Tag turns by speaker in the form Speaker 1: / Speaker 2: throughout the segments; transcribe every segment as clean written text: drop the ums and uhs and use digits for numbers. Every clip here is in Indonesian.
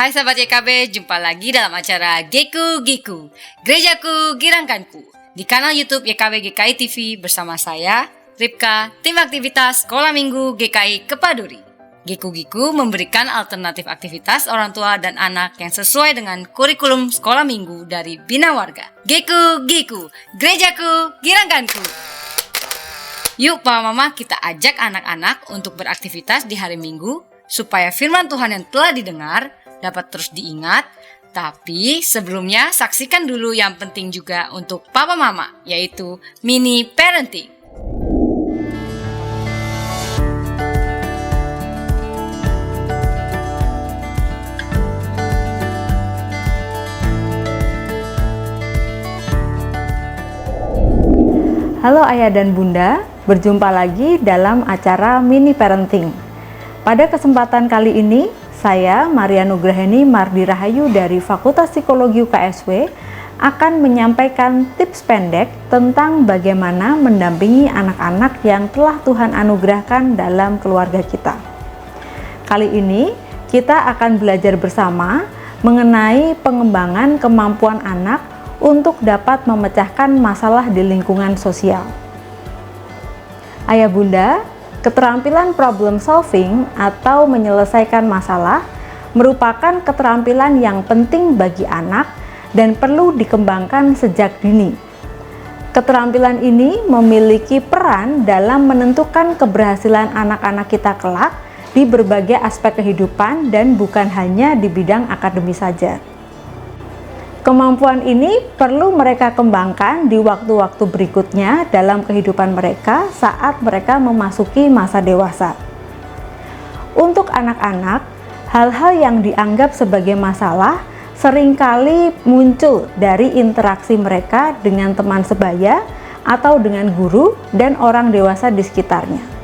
Speaker 1: Hai sahabat YKB, jumpa lagi dalam acara Geku Giku, Gerejaku Girangkanku, di kanal YouTube YKB GKI TV bersama saya, Ripka, tim aktivitas Sekolah Minggu GKI Kepaduri. Geku Giku memberikan alternatif aktivitas orang tua dan anak yang sesuai dengan kurikulum Sekolah Minggu dari Bina Warga. Geku Giku, Gerejaku Girangkanku. Yuk Papa Mama, kita ajak anak-anak untuk beraktivitas di hari Minggu supaya firman Tuhan yang telah didengar dapat terus diingat. Tapi sebelumnya saksikan dulu yang penting juga untuk Papa Mama, yaitu mini parenting.
Speaker 2: Halo Ayah dan Bunda, berjumpa lagi dalam acara mini parenting. Pada kesempatan kali ini, saya, Maria Nugraheni Mardi Rahayu dari Fakultas Psikologi UKSW akan menyampaikan tips pendek tentang bagaimana mendampingi anak-anak yang telah Tuhan anugerahkan dalam keluarga kita. Kali ini, kita akan belajar bersama mengenai pengembangan kemampuan anak untuk dapat memecahkan masalah di lingkungan sosial. Ayah Bunda, keterampilan problem solving atau menyelesaikan masalah merupakan keterampilan yang penting bagi anak dan perlu dikembangkan sejak dini. Keterampilan ini memiliki peran dalam menentukan keberhasilan anak-anak kita kelak di berbagai aspek kehidupan dan bukan hanya di bidang akademis saja. Kemampuan ini perlu mereka kembangkan di waktu-waktu berikutnya dalam kehidupan mereka saat mereka memasuki masa dewasa. Untuk anak-anak, hal-hal yang dianggap sebagai masalah seringkali muncul dari interaksi mereka dengan teman sebaya atau dengan guru dan orang dewasa di sekitarnya.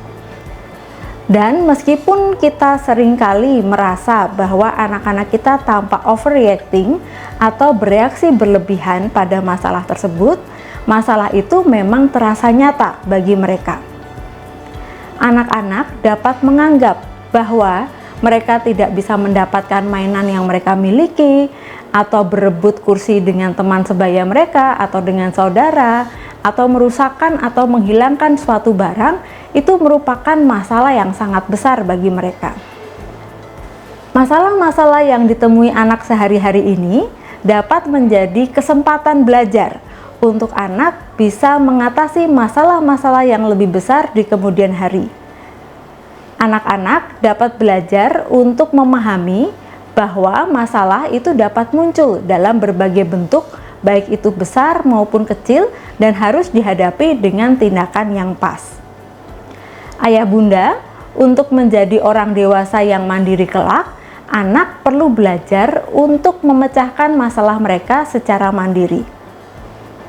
Speaker 2: Dan meskipun kita seringkali merasa bahwa anak-anak kita tampak overreacting atau bereaksi berlebihan pada masalah tersebut, masalah itu memang terasa nyata bagi mereka. Anak-anak dapat menganggap bahwa mereka tidak bisa mendapatkan mainan yang mereka miliki, atau berebut kursi dengan teman sebaya mereka atau dengan saudara, atau merusakkan atau menghilangkan suatu barang. Itu merupakan masalah yang sangat besar bagi mereka. Masalah-masalah yang ditemui anak sehari-hari ini dapat menjadi kesempatan belajar untuk anak bisa mengatasi masalah-masalah yang lebih besar di kemudian hari. Anak-anak dapat belajar untuk memahami bahwa masalah itu dapat muncul dalam berbagai bentuk, baik itu besar maupun kecil, dan harus dihadapi dengan tindakan yang pas. Ayah Bunda, untuk menjadi orang dewasa yang mandiri kelak, anak perlu belajar untuk memecahkan masalah mereka secara mandiri.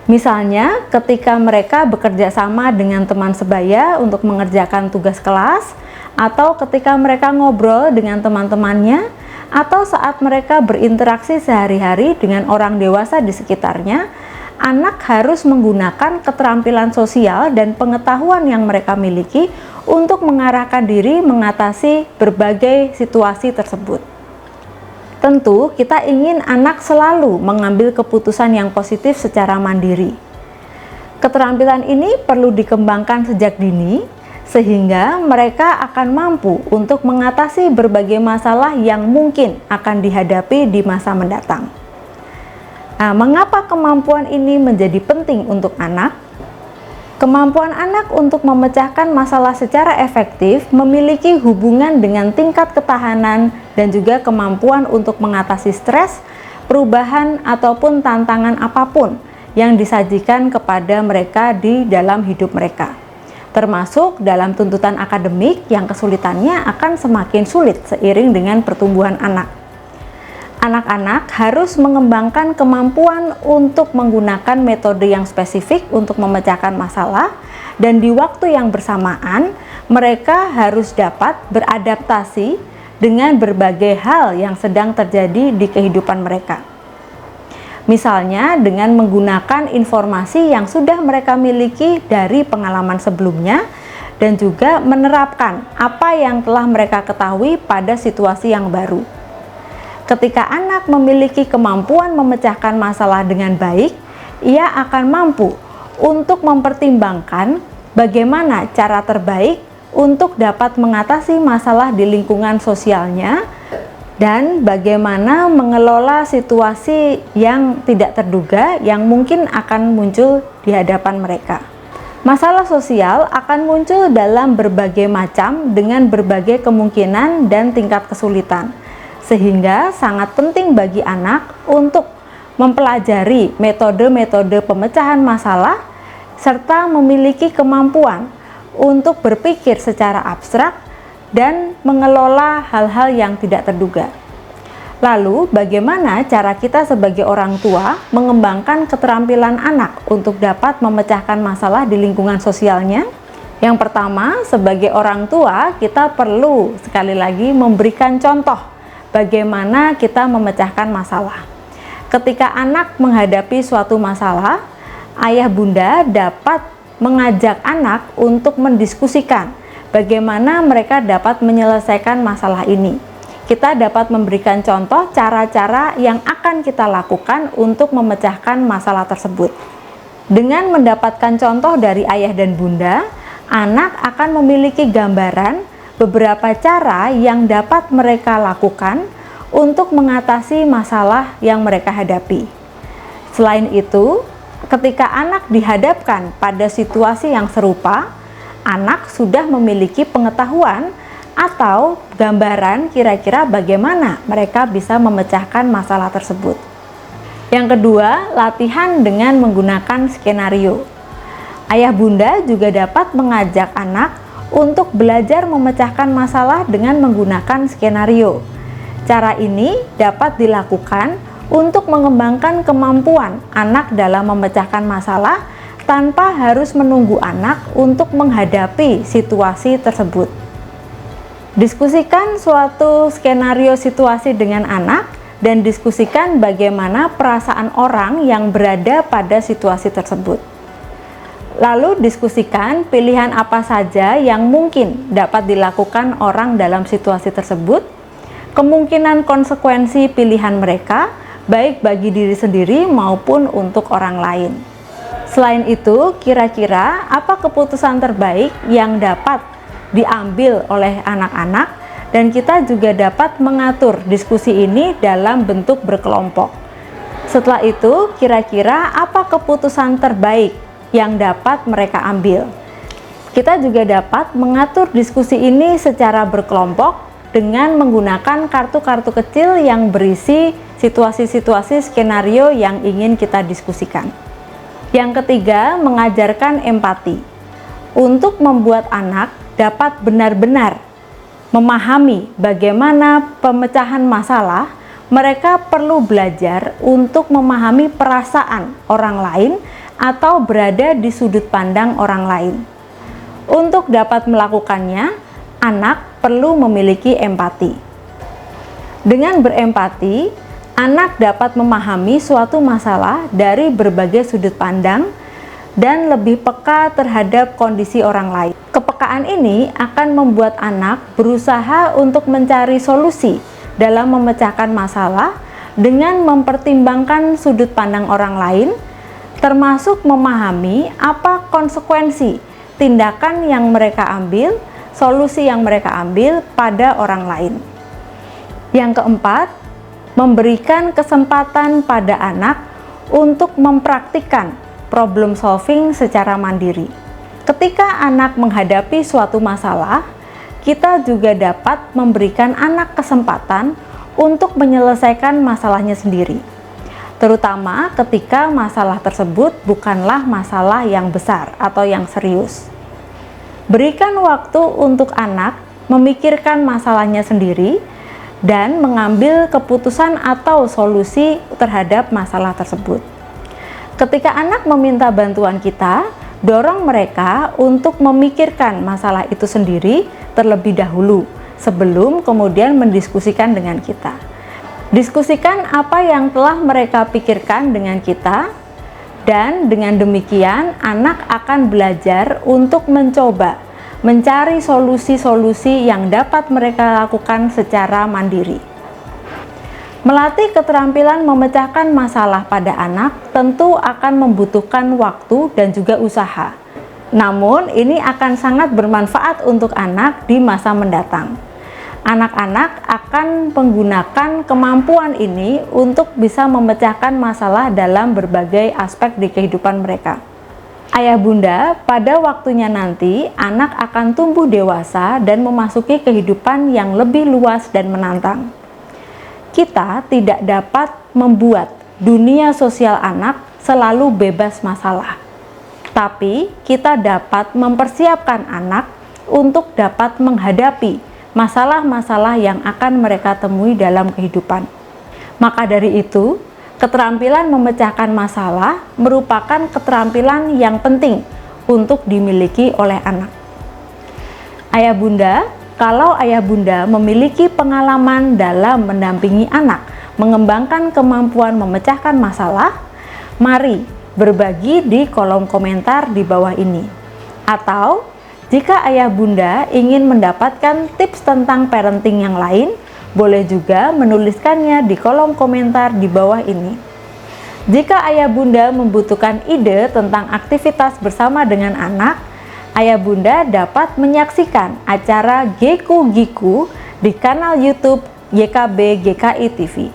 Speaker 2: Misalnya, ketika mereka bekerja sama dengan teman sebaya untuk mengerjakan tugas kelas, atau ketika mereka ngobrol dengan teman-temannya, atau saat mereka berinteraksi sehari-hari dengan orang dewasa di sekitarnya, anak harus menggunakan keterampilan sosial dan pengetahuan yang mereka miliki untuk mengarahkan diri mengatasi berbagai situasi tersebut. Tentu, kita ingin anak selalu mengambil keputusan yang positif secara mandiri. Keterampilan ini perlu dikembangkan sejak dini, sehingga mereka akan mampu untuk mengatasi berbagai masalah yang mungkin akan dihadapi di masa mendatang. Nah, mengapa kemampuan ini menjadi penting untuk anak? Kemampuan anak untuk memecahkan masalah secara efektif memiliki hubungan dengan tingkat ketahanan dan juga kemampuan untuk mengatasi stres, perubahan, ataupun tantangan apapun yang disajikan kepada mereka di dalam hidup mereka. Termasuk dalam tuntutan akademik yang kesulitannya akan semakin sulit seiring dengan pertumbuhan anak. Anak-anak harus mengembangkan kemampuan untuk menggunakan metode yang spesifik untuk memecahkan masalah, dan di waktu yang bersamaan mereka harus dapat beradaptasi dengan berbagai hal yang sedang terjadi di kehidupan mereka. Misalnya dengan menggunakan informasi yang sudah mereka miliki dari pengalaman sebelumnya, dan juga menerapkan apa yang telah mereka ketahui pada situasi yang baru. Ketika anak memiliki kemampuan memecahkan masalah dengan baik, ia akan mampu untuk mempertimbangkan bagaimana cara terbaik untuk dapat mengatasi masalah di lingkungan sosialnya dan bagaimana mengelola situasi yang tidak terduga yang mungkin akan muncul di hadapan mereka. Masalah sosial akan muncul dalam berbagai macam dengan berbagai kemungkinan dan tingkat kesulitan, sehingga sangat penting bagi anak untuk mempelajari metode-metode pemecahan masalah serta memiliki kemampuan untuk berpikir secara abstrak dan mengelola hal-hal yang tidak terduga. Lalu, bagaimana cara kita sebagai orang tua mengembangkan keterampilan anak untuk dapat memecahkan masalah di lingkungan sosialnya? Yang pertama, sebagai orang tua, kita perlu sekali lagi memberikan contoh bagaimana kita memecahkan masalah. Ketika anak menghadapi suatu masalah, ayah bunda dapat mengajak anak untuk mendiskusikan bagaimana mereka dapat menyelesaikan masalah ini. Kita dapat memberikan contoh cara-cara yang akan kita lakukan untuk memecahkan masalah tersebut. Dengan mendapatkan contoh dari ayah dan bunda, anak akan memiliki gambaran beberapa cara yang dapat mereka lakukan untuk mengatasi masalah yang mereka hadapi. Selain itu, ketika anak dihadapkan pada situasi yang serupa, anak sudah memiliki pengetahuan atau gambaran kira-kira bagaimana mereka bisa memecahkan masalah tersebut. Yang kedua, latihan dengan menggunakan skenario. Ayah bunda juga dapat mengajak anak untuk belajar memecahkan masalah dengan menggunakan skenario. Cara ini dapat dilakukan untuk mengembangkan kemampuan anak dalam memecahkan masalah tanpa harus menunggu anak untuk menghadapi situasi tersebut. Diskusikan suatu skenario situasi dengan anak dan diskusikan bagaimana perasaan orang yang berada pada situasi tersebut. Lalu diskusikan pilihan apa saja yang mungkin dapat dilakukan orang dalam situasi tersebut, kemungkinan konsekuensi pilihan mereka, baik bagi diri sendiri maupun untuk orang lain. Selain itu, kira-kira apa keputusan terbaik yang dapat diambil oleh anak-anak, dan kita juga dapat mengatur diskusi ini dalam bentuk berkelompok. Setelah itu, kira-kira apa keputusan terbaik yang dapat mereka ambil. Kita juga dapat mengatur diskusi ini secara berkelompok dengan menggunakan kartu-kartu kecil yang berisi situasi-situasi skenario yang ingin kita diskusikan. Yang ketiga, mengajarkan empati. Untuk membuat anak dapat benar-benar memahami bagaimana pemecahan masalah, mereka perlu belajar untuk memahami perasaan orang lain atau berada di sudut pandang orang lain. Untuk dapat melakukannya, anak perlu memiliki empati. Dengan berempati, anak dapat memahami suatu masalah dari berbagai sudut pandang dan lebih peka terhadap kondisi orang lain. Kepekaan ini akan membuat anak berusaha untuk mencari solusi dalam memecahkan masalah dengan mempertimbangkan sudut pandang orang lain, termasuk memahami apa konsekuensi tindakan yang mereka ambil, solusi yang mereka ambil pada orang lain. Yang keempat, memberikan kesempatan pada anak untuk mempraktikkan problem solving secara mandiri. Ketika anak menghadapi suatu masalah, kita juga dapat memberikan anak kesempatan untuk menyelesaikan masalahnya sendiri. Terutama ketika masalah tersebut bukanlah masalah yang besar atau yang serius. Berikan waktu untuk anak memikirkan masalahnya sendiri dan mengambil keputusan atau solusi terhadap masalah tersebut. Ketika anak meminta bantuan kita, dorong mereka untuk memikirkan masalah itu sendiri terlebih dahulu sebelum kemudian mendiskusikan dengan kita. Diskusikan apa yang telah mereka pikirkan dengan kita, dan dengan demikian anak akan belajar untuk mencoba mencari solusi-solusi yang dapat mereka lakukan secara mandiri. Melatih keterampilan memecahkan masalah pada anak tentu akan membutuhkan waktu dan juga usaha. Namun, ini akan sangat bermanfaat untuk anak di masa mendatang. Anak-anak akan menggunakan kemampuan ini untuk bisa memecahkan masalah dalam berbagai aspek di kehidupan mereka. Ayah bunda, pada waktunya nanti, anak akan tumbuh dewasa dan memasuki kehidupan yang lebih luas dan menantang. Kita tidak dapat membuat dunia sosial anak selalu bebas masalah. Tapi kita dapat mempersiapkan anak untuk dapat menghadapi masalah-masalah yang akan mereka temui dalam kehidupan. Maka dari itu, keterampilan memecahkan masalah merupakan keterampilan yang penting untuk dimiliki oleh anak. Ayah bunda, kalau ayah bunda memiliki pengalaman dalam mendampingi anak mengembangkan kemampuan memecahkan masalah, mari berbagi di kolom komentar di bawah ini. Atau jika ayah bunda ingin mendapatkan tips tentang parenting yang lain, boleh juga menuliskannya di kolom komentar di bawah ini. Jika ayah bunda membutuhkan ide tentang aktivitas bersama dengan anak, ayah bunda dapat menyaksikan acara Geku Giku di kanal YouTube YKB GKI TV.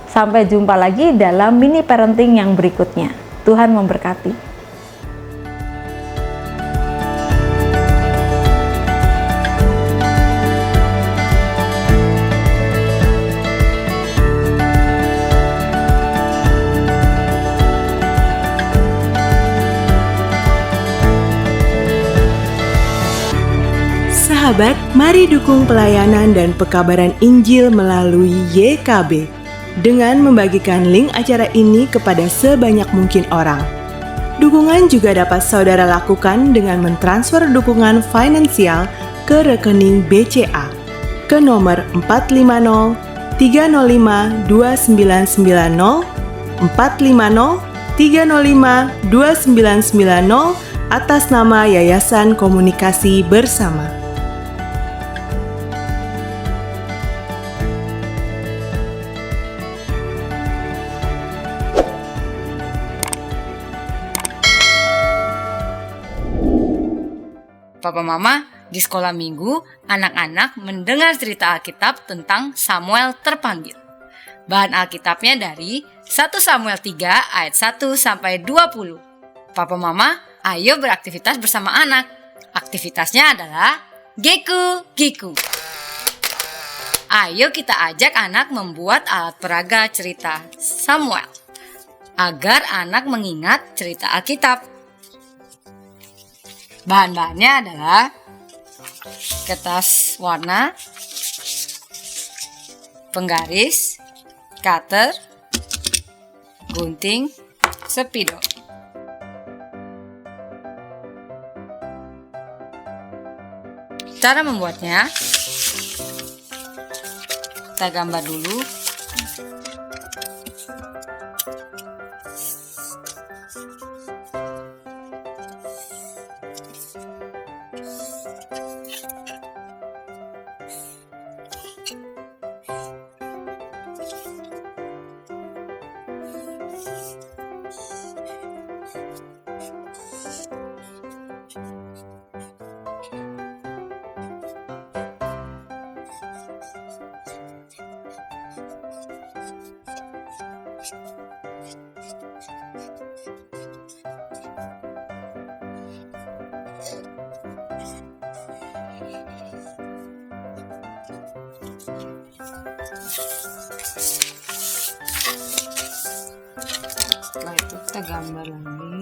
Speaker 2: Sampai jumpa lagi dalam mini parenting yang berikutnya. Tuhan memberkati.
Speaker 3: Sahabat, mari dukung pelayanan dan pekabaran Injil melalui YKB dengan membagikan link acara ini kepada sebanyak mungkin orang. Dukungan juga dapat saudara lakukan dengan mentransfer dukungan finansial ke rekening BCA ke nomor 450 305 2990 450 305 2990 atas nama Yayasan Komunikasi Bersama.
Speaker 1: Papa Mama, di sekolah minggu, anak-anak mendengar cerita Alkitab tentang Samuel terpanggil. Bahan Alkitabnya dari 1 Samuel 3 ayat 1 sampai 20. Papa Mama, ayo beraktivitas bersama anak. Aktivitasnya adalah Geku Giku. Ayo kita ajak anak membuat alat peraga cerita Samuel agar anak mengingat cerita Alkitab. Bahan-bahannya adalah kertas warna, penggaris, cutter, gunting, spidol. Cara membuatnya, kita gambar dulu. Setelah itu kita gambar lagi.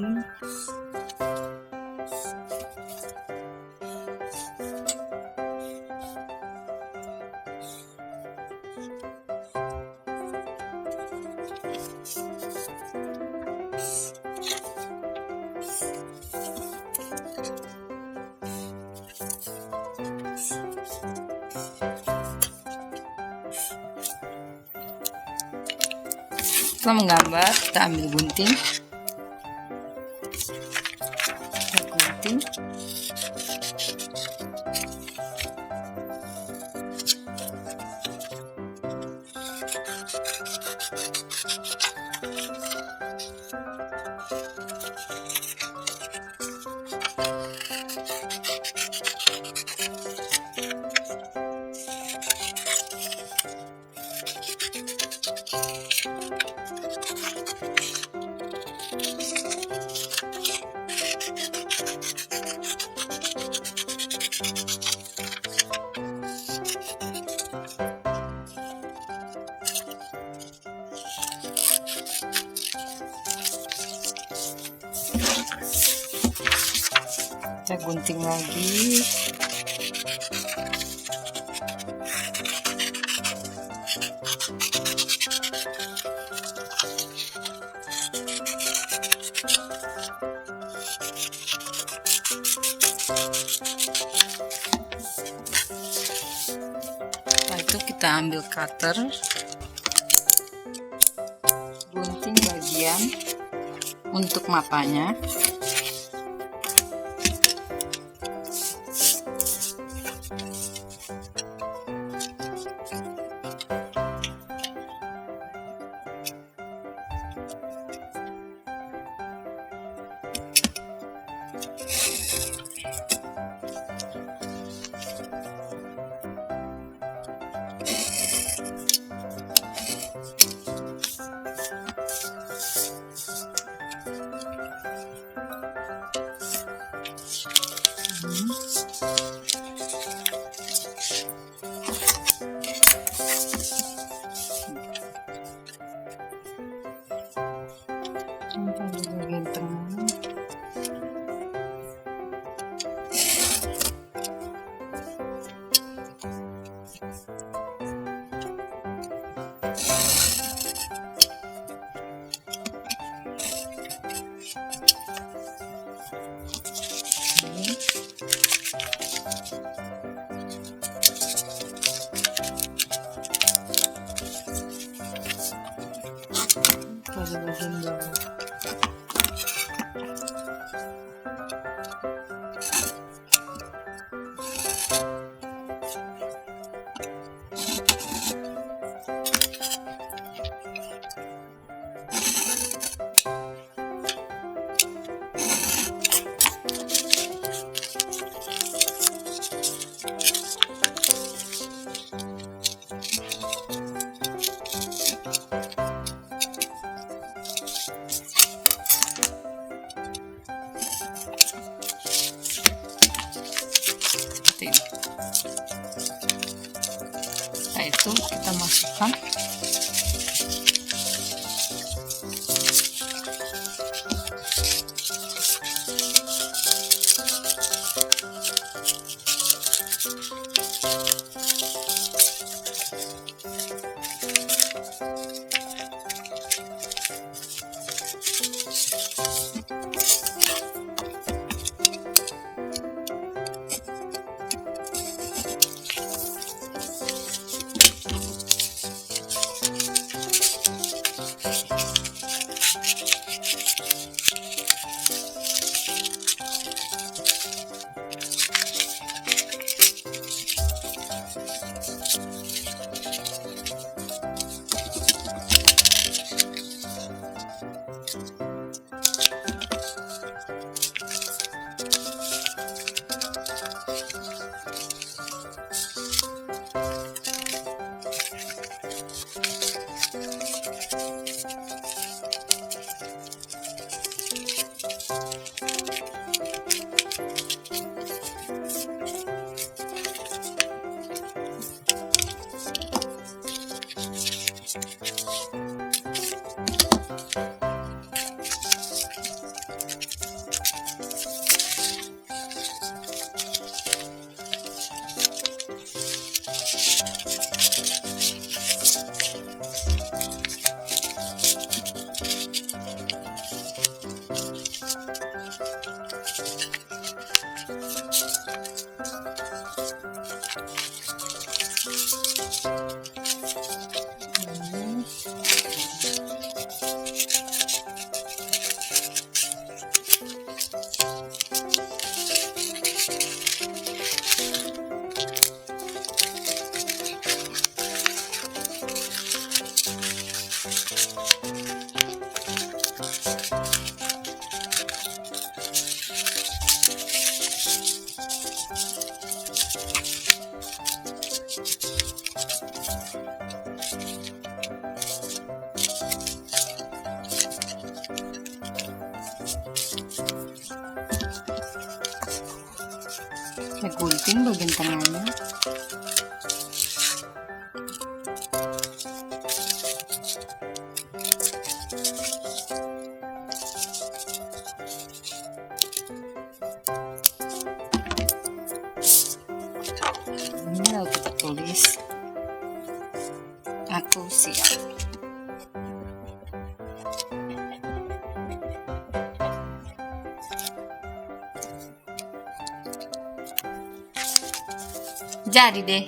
Speaker 1: Setelah menggambar, kita ambil gunting. Kita gunting lagi. Setelah itu kita ambil cutter, gunting bagian untuk matanya. Bagian tengah. Pada bagian bawah. Seperti ini. Setelah itu kita masukkan saya gunting bagian tengahnya. tulis. Aku siap. Jadi deh.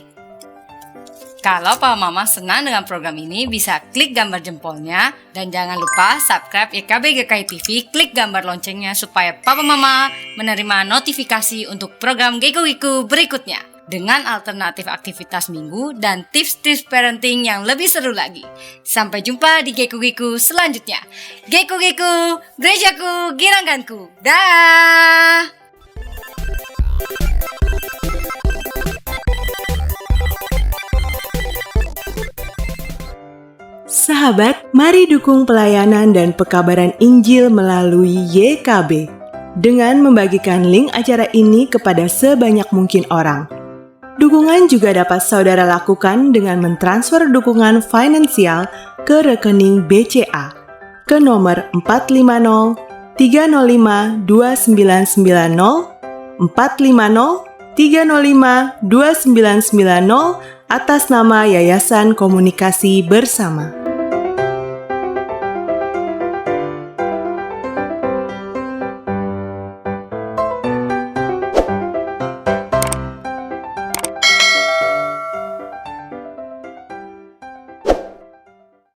Speaker 1: Kalau Papa Mama senang dengan program ini, bisa klik gambar jempolnya dan jangan lupa subscribe YKB GKI TV, klik gambar loncengnya supaya Papa Mama menerima notifikasi untuk program Geku Geku berikutnya dengan alternatif aktivitas minggu dan tips-tips parenting yang lebih seru lagi. Sampai jumpa di Geku Geku selanjutnya. Geku Geku, gerejaku, giranganku. Dah.
Speaker 3: Sahabat, mari dukung pelayanan dan pekabaran Injil melalui YKB dengan membagikan link acara ini kepada sebanyak mungkin orang. Dukungan juga dapat saudara lakukan dengan mentransfer dukungan finansial ke rekening BCA ke nomor 450 305 2990 450 305 2990 atas nama Yayasan Komunikasi Bersama.